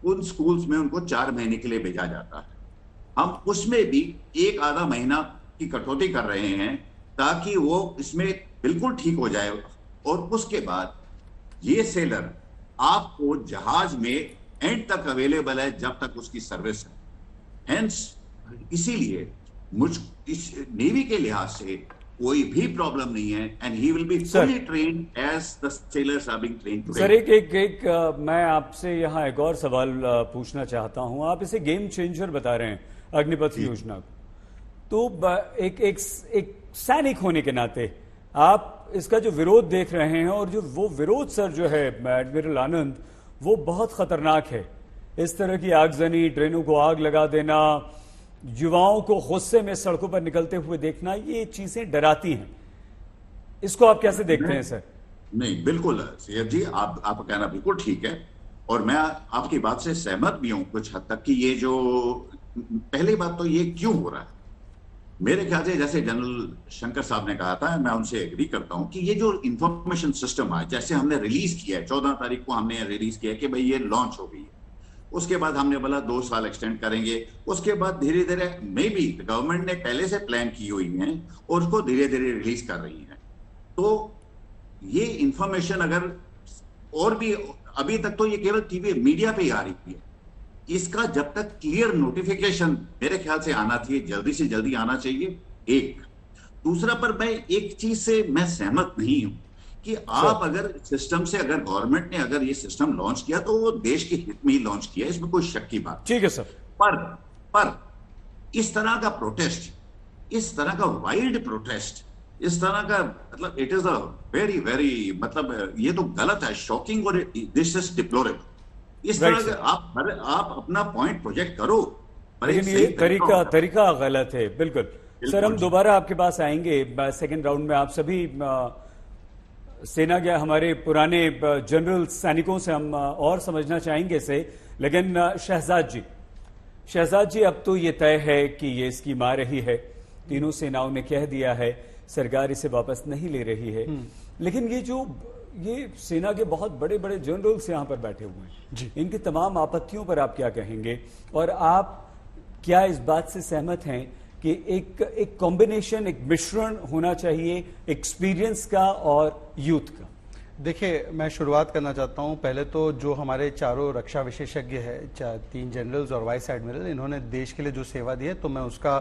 उन स्कूल्स में उनको 4 महीने के लिए भेजा जाता है। हम उसमें भी 1 आधा महीना की कटौती कर रहे हैं ताकि वो इसमें बिल्कुल ठीक हो जाए, और उसके बाद ये सेलर आपको जहाज में एंड तक अवेलेबल है जब तक उसकी सर्विस है। हेंस इसीलिए इस नेवी के लिहाज से कोई भी प्रॉब्लम नहीं है, and he will be fully trained as the sailors are being trained today. Sir एक मैं आपसे यहाँ एक और सवाल पूछना चाहता हूं। आप इसे गेम चेंजर बता रहे हैं अग्निपथ योजना को, तो एक सैनिक होने के नाते आप इसका जो विरोध देख रहे हैं, और जो वो विरोध सर जो है एडमिरल आनंद, वो बहुत खतरनाक है। इस तरह की आगजनी, ट्रेनों को आग लगा देना, युवाओं को गुस्से में सड़कों पर निकलते हुए देखना, ये चीजें डराती हैं। इसको आप कैसे देखते हैं सर? नहीं, बिल्कुल सैयद जी, आपका कहना बिल्कुल ठीक है, और मैं आपकी बात से सहमत भी हूं कुछ हद तक कि ये जो पहली बात तो ये क्यों हो रहा है, मेरे ख्याल से जैसे जनरल शंकर साहब ने कहा था, मैं उनसे एग्री करता हूं कि ये जो इंफॉर्मेशन सिस्टम है, जैसे हमने रिलीज किया है 14 तारीख को हमने रिलीज किया कि भाई ये लॉन्च हो गई है, उसके बाद हमने बोला 2 साल एक्सटेंड करेंगे, उसके बाद धीरे धीरे मे बी गवर्नमेंट ने पहले से प्लान की हुई है और उसको धीरे धीरे रिलीज कर रही है। तो ये इंफॉर्मेशन अगर और भी, अभी तक तो ये केवल टीवी मीडिया पे ही आ रही है, इसका जब तक क्लियर नोटिफिकेशन मेरे ख्याल से आना चाहिए, जल्दी से जल्दी आना चाहिए। एक दूसरा पर मैं एक चीज से मैं सहमत नहीं हूं कि आप अगर सिस्टम से, अगर गवर्नमेंट ने अगर ये सिस्टम लॉन्च किया तो वो देश के हित में ही लॉन्च किया, इसमें कोई शक की बात। ठीक है सर। पर इस तरह का प्रोटेस्ट, इस तरह का वाइल्ड प्रोटेस्ट, इस तरह का मतलब it is a very very मतलब ये तो गलत है, शॉकिंग और दिस इज डिप्लोरेबल। इस तरह के आप अपना पॉइंट प्रोजेक्ट करो, लेकिन ये तरीका गलत है। बिल्कुल सर, हम दोबारा आपके पास आएंगे सेकंड राउंड में। आप सभी सेना के हमारे पुराने जनरल सैनिकों से हम और समझना चाहेंगे इसे, लेकिन शहजाद जी अब तो ये तय है कि ये स्कीम आ रही है, तीनों सेनाओं ने कह दिया है, सरकार इसे वापस नहीं ले रही है, लेकिन ये सेना के बहुत बड़े बड़े जनरल्स यहां पर बैठे हुए हैं, इनकी तमाम आपत्तियों पर आप क्या कहेंगे? और आप क्या इस बात से सहमत हैं कि एक कॉम्बिनेशन, एक मिश्रण होना चाहिए एक्सपीरियंस का और यूथ का? देखिए, मैं शुरुआत करना चाहता हूं। पहले तो जो हमारे चारों रक्षा विशेषज्ञ हैं, 3 जनरल्स और वाइस एडमिरल, इन्होंने देश के लिए जो सेवा दी है, तो मैं उसका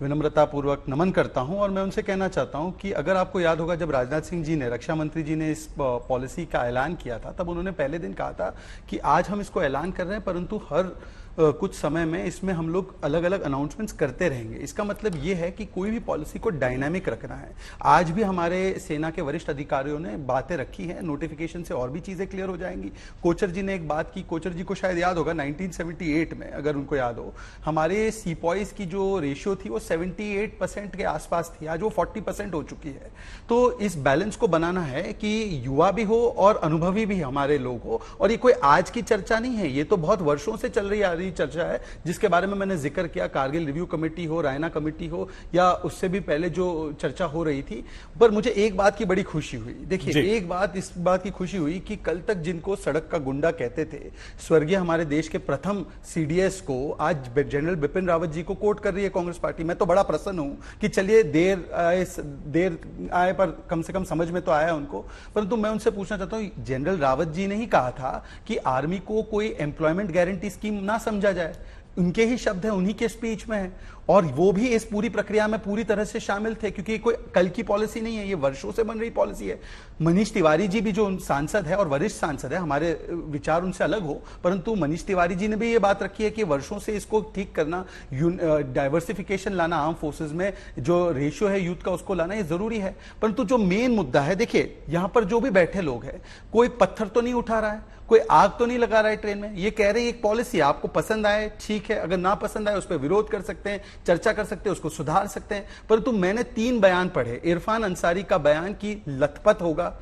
विनम्रतापूर्वक नमन करता हूं। और मैं उनसे कहना चाहता हूं कि अगर आपको याद होगा, जब राजनाथ सिंह जी ने, रक्षा मंत्री जी ने इस पॉलिसी का ऐलान किया था, तब उन्होंने पहले दिन कहा था कि आज हम इसको ऐलान कर रहे हैं, परंतु हर कुछ समय में इसमें हम लोग अलग अलग अनाउंसमेंट्स करते रहेंगे। इसका मतलब ये है कि कोई भी पॉलिसी को डायनामिक रखना है। आज भी हमारे सेना के वरिष्ठ अधिकारियों ने बातें रखी हैं, नोटिफिकेशन से और भी चीजें क्लियर हो जाएंगी। कोचर जी ने एक बात की, कोचर जी को शायद याद होगा 1978 में, अगर उनको याद हो, हमारे सीपॉइज की जो रेशियो थी वो 78% के आसपास थी, आज वो 40% हो चुकी है। तो इस बैलेंस को बनाना है कि युवा भी हो और अनुभवी भी हमारे लोग हो। और ये कोई आज की चर्चा नहीं है, ये तो बहुत वर्षों से चल रही आ रही चर्चा है, जिसके बारे में मैंने जिक्र किया, कारगिल रिव्यू कमेटी हो, रायना कमेटी हो, या उससे भी पहले जो चर्चा हो रही थी। पर मुझे एक बात की बड़ी खुशी हुई, देखिए एक बात, इस बात की खुशी हुई कि कल तक जिनको सड़क का गुंडा कहते थे, स्वर्गीय हमारे देश के प्रथम सीडीएस को आज जनरल बिपिन रावत जी को कोट कर रही है कांग्रेस पार्टी। मैं तो बड़ा प्रसन्न हूं कि चलिए देर आए पर कम से कम समझ में तो आया उनको। परंतु मैं उनसे पूछना चाहता हूं, जनरल रावत जी ने ही कहा था कि आर्मी को कोई एम्प्लॉयमेंट गारंटी स्कीम ना समझा जाए, उनके ही शब्द हैं, उन्हीं के स्पीच में है, और वो भी इस पूरी प्रक्रिया में पूरी तरह से शामिल थे, क्योंकि कोई कल की पॉलिसी नहीं है, ये वर्षों से बन रही पॉलिसी है। मनीष तिवारी जी भी जो सांसद है और वरिष्ठ सांसद है, हमारे विचार उनसे अलग हो, परंतु मनीष तिवारी जी ने भी ये बात रखी है कि वर्षों से इसको ठीक करना, डाइवर्सिफिकेशन लाना, आर्म फोर्सेज में जो रेशियो है यूथ का उसको लाना, ये जरूरी है। परंतु जो मेन मुद्दा है, देखिए यहां पर जो भी बैठे लोग हैं, कोई पत्थर तो नहीं उठा रहा है, कोई आग तो नहीं लगा रहा है ट्रेन में। ये कह रहे हैं एक पॉलिसी आपको पसंद आए ठीक है, अगर ना पसंद आए उस पर विरोध कर सकते हैं, चर्चा कर सकते हैं, उसको सुधार सकते हैं। परंतु मैंने 3 बयान पढ़े, इरफान अंसारी का बयान की लथपथ होगा,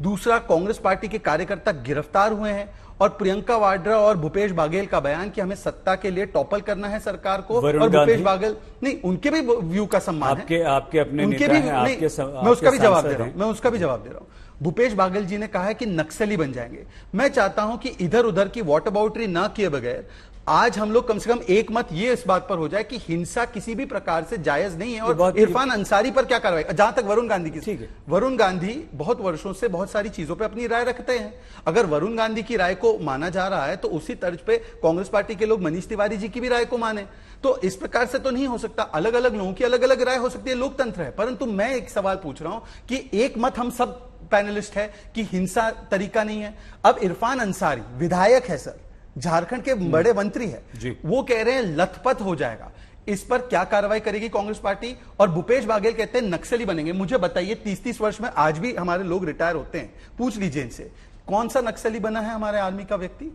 दूसरा कांग्रेस पार्टी के कार्यकर्ता गिरफ्तार हुए हैं, और प्रियंका वाड्रा और भूपेश बाघेल का बयान कि हमें सत्ता के लिए टॉपल करना है सरकार को, और भूपेश बाघेल नहीं, उनके भी व्यू का सम्मान है, आपके अपने उनके भी मैं उसका भी जवाब दे रहा हूं, मैं उसका भी जवाब दे रहा हूं। भूपेश बाघेल जी ने कहा है कि नक्सली बन जाएंगे। मैं चाहता हूं कि इधर उधर की वॉट अबाउटरी ना किए बगैर आज हम लोग कम से कम एक मत ये इस बात पर हो जाए कि हिंसा किसी भी प्रकार से जायज नहीं है। और इरफान अंसारी पर क्या कार्रवाई, जहां तक वरुण गांधी की, वरुण गांधी बहुत वर्षों से बहुत सारी चीजों पे अपनी राय रखते हैं। अगर वरुण गांधी की राय को माना जा रहा है तो उसी तर्ज पे कांग्रेस पार्टी के लोग मनीष तिवारी जी की भी राय को माने। तो इस प्रकार से तो नहीं हो सकता, अलग अलग लोगों की अलग अलग राय हो सकती है, लोकतंत्र है। परंतु मैं एक सवाल पूछ रहा हूं कि एक मत हम सब पैनलिस्ट है कि हिंसा तरीका नहीं है। अब इरफान अंसारी विधायक है सर, झारखंड के बड़े मंत्री है, वो कह रहे हैं लथपथ हो जाएगा, इस पर क्या कार्रवाई करेगी कांग्रेस पार्टी? और भूपेश बाघेल कहते हैं नक्सली बनेंगे। मुझे बताइए 30-30 वर्ष में आज भी हमारे लोग रिटायर होते हैं, पूछ लीजिए इनसे, कौन सा नक्सली बना है हमारे आर्मी का व्यक्ति?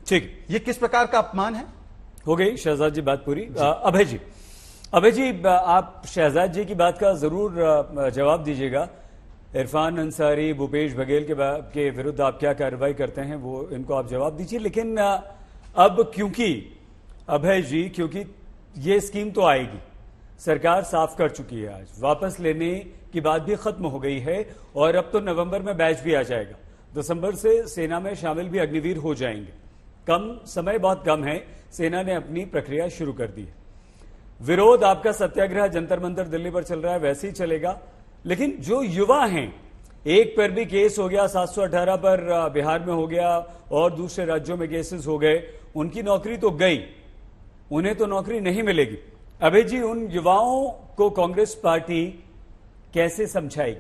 ठीक, ये किस प्रकार का अपमान है? हो गई शहजाद जी बात पूरी। अभय जी आप शहजाद जी की बात का जरूर जवाब दीजिएगा। इरफान अंसारी, भूपेश बघेल के विरुद्ध आप क्या कार्रवाई करते हैं, वो इनको आप जवाब दीजिए। लेकिन अब क्योंकि अभय जी, क्योंकि ये स्कीम तो आएगी, सरकार साफ कर चुकी है। आज वापस लेने की बात भी खत्म हो गई है और अब तो नवंबर में बैच भी आ जाएगा। दिसंबर से सेना में शामिल भी अग्निवीर हो जाएंगे। समय बहुत कम है, सेना ने अपनी प्रक्रिया शुरू कर दी है। विरोध आपका सत्याग्रह जंतर मंतर दिल्ली पर चल रहा है, वैसे ही चलेगा। लेकिन जो युवा हैं, एक पर भी केस हो गया, 718 पर बिहार में हो गया और दूसरे राज्यों में केसेस हो गए, उनकी नौकरी तो गई, उन्हें तो नौकरी नहीं मिलेगी। अभय जी, उन युवाओं को कांग्रेस पार्टी कैसे समझाएगी?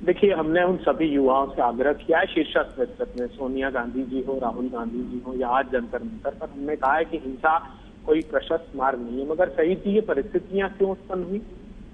देखिए, हमने उन सभी युवाओं से आग्रह किया है, शीर्षक में सोनिया गांधी जी हो, राहुल गांधी जी हो या आज जंतर मंतर पर, हमने कहा है कि हिंसा कोई प्रशस्त मार्ग नहीं है। मगर सही थी, ये परिस्थितियां क्यों उत्पन्न हुई?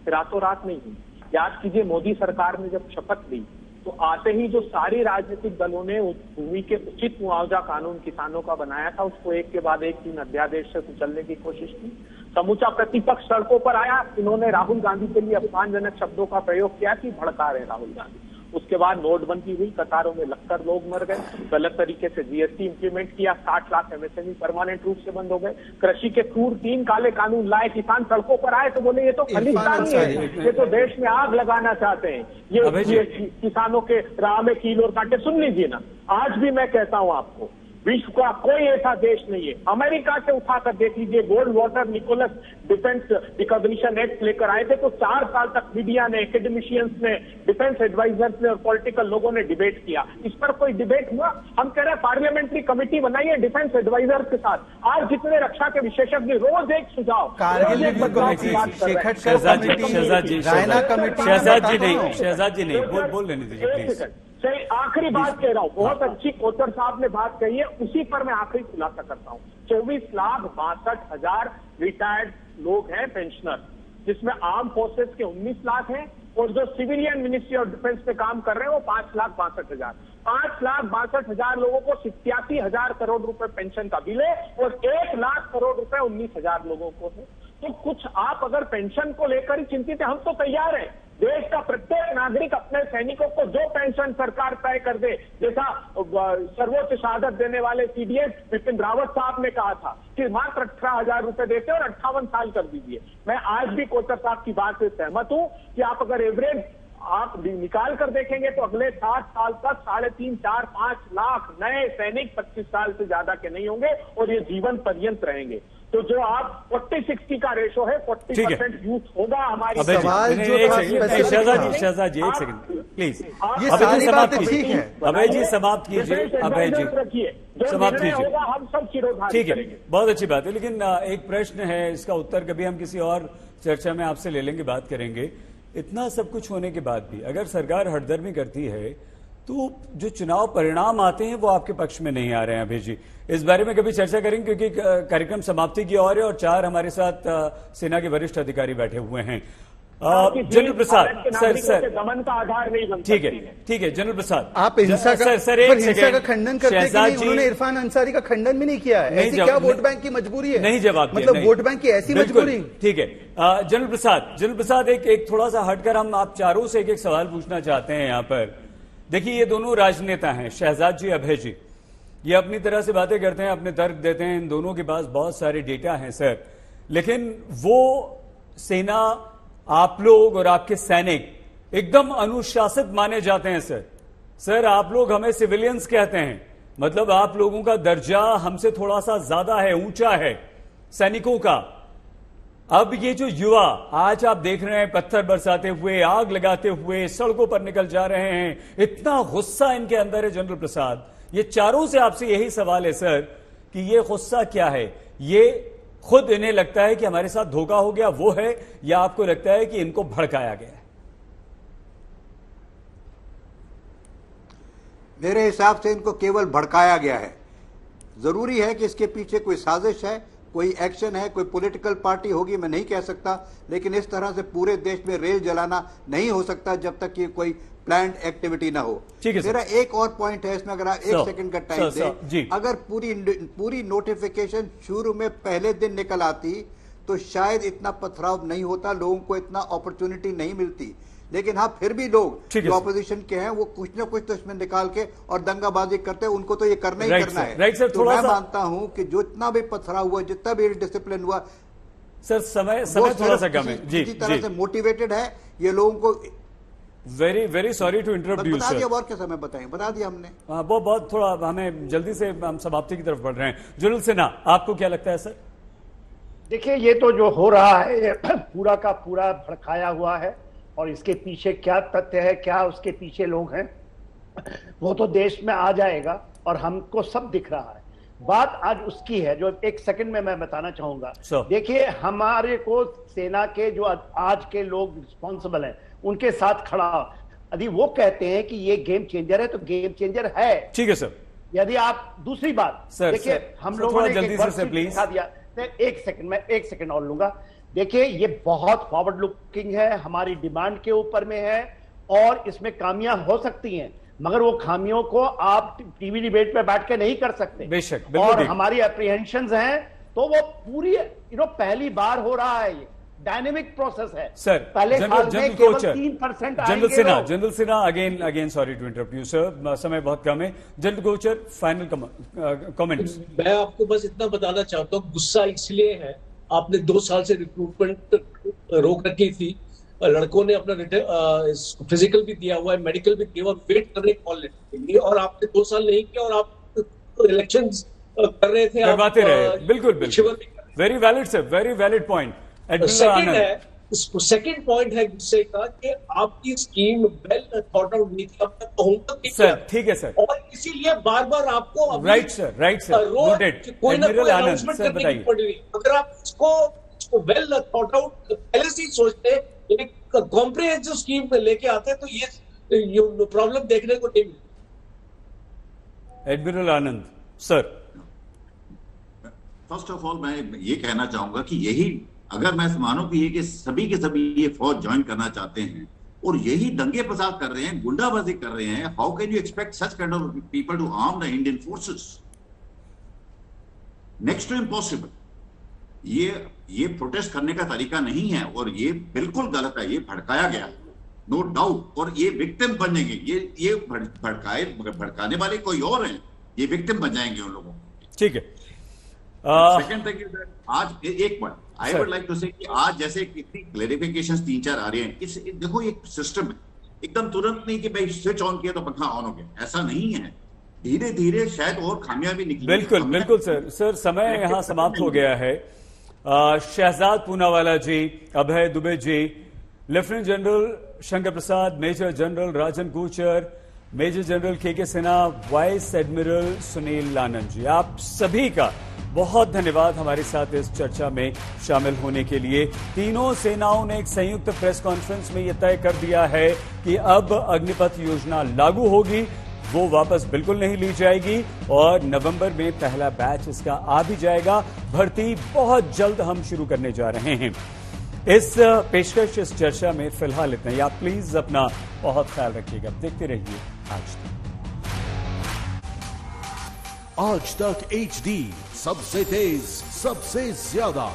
रातों रात नहीं हुई। याद कीजिए, मोदी सरकार ने जब शपथ ली तो आते ही जो सारी राजनीतिक दलों ने भूमि के उचित मुआवजा कानून किसानों का बनाया था, उसको एक के बाद एक 3 अध्यादेश से कुचलने की कोशिश की। समूचा प्रतिपक्ष सड़कों पर आया, इन्होंने राहुल गांधी के लिए अपमानजनक शब्दों का प्रयोग किया कि भड़का रहे राहुल गांधी। उसके बाद नोटबंदी हुई, कतारों में लगकर लोग मर गए। गलत तरीके से जीएसटी इंप्लीमेंट किया, 60 लाख एमएसएमई परमानेंट रूप से बंद हो गए। कृषि के क्रूर 3 काले कानून लाए, किसान सड़कों पर आए तो बोले ये तो खालिस्तानी है, ये तो देश में आग लगाना चाहते हैं, ये किसानों के राह में कील और कांटे। सुन लीजिए ना, आज भी मैं कहता हूं आपको, विश्व का कोई ऐसा देश नहीं है, अमेरिका से उठाकर देख लीजिए, Goldwater Nichols defence recognition act लेकर आए थे तो 4 साल तक मीडिया ने, एकेडमिशियंस ने, डिफेंस एडवाइजर्स ने और पॉलिटिकल लोगों ने डिबेट किया। इस पर कोई डिबेट हुआ? हम कह रहे हैं पार्लियामेंट्री कमेटी बनाइए डिफेंस एडवाइजर्स के साथ। आज जितने रक्षा के विशेषज्ञ, रोज एक सुझाव, शहजाद जी नहीं बोल लेने दीजिए प्लीज। सही, आखिरी बात कह रहा हूं, बहुत अच्छी कोचर साहब ने बात कही है, उसी पर मैं आखिरी खुलासा करता हूं। 24,62,000 रिटायर्ड लोग हैं पेंशनर, जिसमें आर्म फोर्सेस के 19 लाख हैं और जो सिविलियन मिनिस्ट्री ऑफ डिफेंस में काम कर रहे हैं वो 5,62,000। 5,62,000 लोगों को 87,000 करोड़ रुपए पेंशन का बिल है और 1 लाख करोड़ रुपए 19,000 लोगों को है। तो कुछ आप अगर पेंशन को लेकर ही चिंतित है, हम तो तैयार हैं। देश का प्रत्येक नागरिक अपने सैनिकों को जो पेंशन सरकार तय कर दे, जैसा सर्वोच्च शहादत देने वाले सीडीएस बिपिन रावत साहब ने कहा था कि मात्र 18,000 रुपए देते और 58 साल कर दीजिए। मैं आज भी कोचर साहब की बात से सहमत हूं कि आप अगर एवरेज आप निकाल कर देखेंगे तो अगले 7 साल तक 3.5, 4, 5 लाख नए सैनिक 25 साल से ज्यादा के नहीं होंगे और ये जीवन पर्यंत रहेंगे। तो जो आप 40-60 का रेशो है, 40% यूथ होगा हमारी। सवाल जो शहजाद जी एक सेकंड प्लीज, ये सारी बातें ठीक है। अभय जी समाप्त कीजिए, अभय जी समाप्त कीजिए, हम सब शिरोधार्य ठीक है, करेंगे। बहुत अच्छी बात है। लेकिन एक प्रश्न है, इसका उत्तर कभी हम किसी और चर्चा में आपसे ले लेंगे, बात करेंगे। इतना सब कुछ होने के बाद भी अगर सरकार हठधर्मी करती है तो जो चुनाव परिणाम आते हैं वो आपके पक्ष में नहीं आ रहे हैं। अभय जी, इस बारे में कभी चर्चा करेंगे क्योंकि कार्यक्रम समाप्ति की ओर है और 4 हमारे साथ सेना के वरिष्ठ अधिकारी बैठे हुए हैं। जनरल प्रसाद सर दमन का आधार नहीं बनता। ठीक है जनरल प्रसाद, आप हिंसा का खंडन करते हैं, उन्होंने इरफान अंसारी का खंडन भी नहीं किया है। ऐसी क्या वोट बैंक की मजबूरी है? नहीं जवाब दिया, मतलब वोट बैंक की ऐसी मजबूरी? ठीक है जनरल प्रसाद एक थोड़ा सा हटकर हम आप चारों से एक सवाल पूछना चाहते हैं। यहाँ पर देखिए, ये दोनों राजनेता हैं, शहजाद जी, अभय जी, ये अपनी तरह से बातें करते हैं, अपने तर्क देते हैं, इन दोनों के पास बहुत सारे डेटा हैं सर, लेकिन वो सेना, आप लोग और आपके सैनिक एकदम अनुशासित माने जाते हैं सर। आप लोग हमें सिविलियंस कहते हैं, मतलब आप लोगों का दर्जा हमसे थोड़ा सा ज्यादा है, ऊंचा है सैनिकों का। अब ये जो युवा आज आप देख रहे हैं पत्थर बरसाते हुए, आग लगाते हुए सड़कों पर निकल जा रहे हैं, इतना गुस्सा इनके अंदर है जनरल प्रसाद। ये चारों से आपसे यही सवाल है सर कि ये गुस्सा क्या है? ये खुद इन्हें लगता है कि हमारे साथ धोखा हो गया वो है, या आपको लगता है कि इनको भड़काया गया है? मेरे हिसाब से इनको केवल भड़काया गया है। जरूरी है कि इसके पीछे कोई साजिश है, कोई एक्शन है, कोई पॉलिटिकल पार्टी होगी, मैं नहीं कह सकता, लेकिन इस तरह से पूरे देश में रेल जलाना नहीं हो सकता जब तक कि कोई प्लान्ड एक्टिविटी ना हो। मेरा एक और पॉइंट है इसमें, अगर आप 1 सेकंड का टाइम दें, अगर पूरी नोटिफिकेशन शुरू में पहले दिन निकल आती तो शायद इतना पथराव नहीं होता, लोगों को इतना अपॉर्चुनिटी नहीं मिलती। लेकिन हाँ, फिर भी लोग जो ऑपोजिशन के हैं वो कुछ ना कुछ तो इसमें निकाल के और दंगाबाजी करते हैं, उनको तो ये करना ही करना है। तो मैं मानता हूं कि जितना भी पथराव हुआ, जितना भी डिसिप्लिन हुआ, सर समय थोड़ा सा कम है जी, किसी तरह से मोटिवेटेड है ये लोगों को। Very very sorry to interrupt you बता सर। दिया, और क्या समय बताएं, बता दिया हमने। वो बहुत थोड़ा हमें जल्दी से हम समाप्ति की तरफ बढ़ रहे हैं। जनरल सिन्हा, आपको क्या लगता है सर? देखिए, ये तो जो हो रहा है ये पूरा का पूरा भड़काया हुआ है, और इसके पीछे क्या तथ्य है, क्या उसके पीछे लोग हैं, वो तो देश में आ जाएगा और हमको सब दिख रहा है। बात आज उसकी है जो एक सेकंड में मैं बताना चाहूंगा। देखिए, हमारे को सेना के जो आज के लोग रिस्पॉन्सिबल हैं उनके साथ खड़ा, यदि वो कहते हैं कि ये गेम चेंजर है तो गेम चेंजर है। ठीक है सर। यदि आप दूसरी बात देखिए, हम लोगों ने जल्दी से प्लीज दिखा दिया। एक सेकंड और लूंगा। देखिए, ये बहुत फॉरवर्ड लुकिंग है, हमारी डिमांड के ऊपर में है, और इसमें खामियां हो सकती हैं, मगर वो खामियों को आप टीवी डिबेट पे बैठ के नहीं कर सकते। बेशक, और हमारी एप्रीहेंशंस हैं, तो वो पूरी पहली बार हो रहा है, ये डायनेमिक प्रोसेस है सर। पहले साल में केवल 3% general Sinha again sorry to interrupt you sir, समय बहुत कम है। General Kochar, final comments. मैं आपको बस इतना बताना चाहता हूँ, गुस्सा इसलिए है, आपने 2 साल से रिक्रूटमेंट रोक रखी थी, लड़कों ने अपना फिजिकल भी दिया हुआ है, मेडिकल भी दिया हुआ, वेट कर रहे कॉल लेने के लिए, और आपने 2 साल नहीं किया, और आप इलेक्शन कर रहे थे, करवाते रहे। बिल्कुल very valid sir, very valid point. Second point है गुस्से का कि आपकी स्कीम वेल थॉट आउट नहीं थी, अब तक कहूंगा सर। ठीक है सर, और इसीलिए बार बार आपको राइट सर नोटेड। कोई ना कोई अनाउंसमेंट करने की पड़ रही है। अगर आप इसको वेल थॉट आउट पहले से ही सोचते, एक कॉम्प्रिहेंसिव स्कीम में लेके आते, तो ये प्रॉब्लम देखने को नहीं मिलती। Admiral Anand sir. First of all मैं ये कहना चाहूंगा कि यही, अगर मैं मानूं कि ये कि सभी के सभी ये फौज ज्वाइन करना चाहते हैं और यही दंगे फसाद कर रहे हैं, गुंडाबाजी कर रहे हैं, how can you expect such kind of people to arm the Indian forces? Next to impossible. ये प्रोटेस्ट करने का तरीका नहीं है, और ये बिल्कुल गलत है, ये भड़काया गया, नो डाउट। और ये विक्टिम बनेंगे, ये भड़काने वाले कोई और हैं, ये विक्टिम बन जाएंगे उन लोगों। ठीक है। सेकंड थिंग इज आज एक point I would like to say कि आज जैसे कितनी क्लेरिफिकेशंस 3-4 आ रही हैं, इस देखो एक सिस्टम है, एकदम तुरंत नहीं कि भाई स्विच ऑन किया तो पंखा ऑन हो गया, ऐसा नहीं है। धीरे धीरे शायद और खामियां भी निकली। बिल्कुल सर समय यहाँ समाप्त हो गया है। शहजाद पूनावाला जी, अभय Dubey ji, lieutenant general Shankar Prasad, major general राजन कोचर, मेजर जनरल के सिन्हा, वाइस एडमिरल सुनील लानन जी, आप सभी का बहुत धन्यवाद हमारे साथ इस चर्चा में शामिल होने के लिए। तीनों सेनाओं ने एक संयुक्त प्रेस कॉन्फ्रेंस में यह तय कर दिया है कि अब अग्निपथ योजना लागू होगी, वो वापस बिल्कुल नहीं ली जाएगी, और नवंबर में पहला बैच इसका आ भी जाएगा। भर्ती बहुत जल्द हम शुरू करने जा रहे हैं। इस पेशकश, इस चर्चा में फिलहाल इतना ही। आप प्लीज अपना बहुत ख्याल रखिएगा। देखते रहिए आज तक HD, सबसे तेज, सबसे ज्यादा।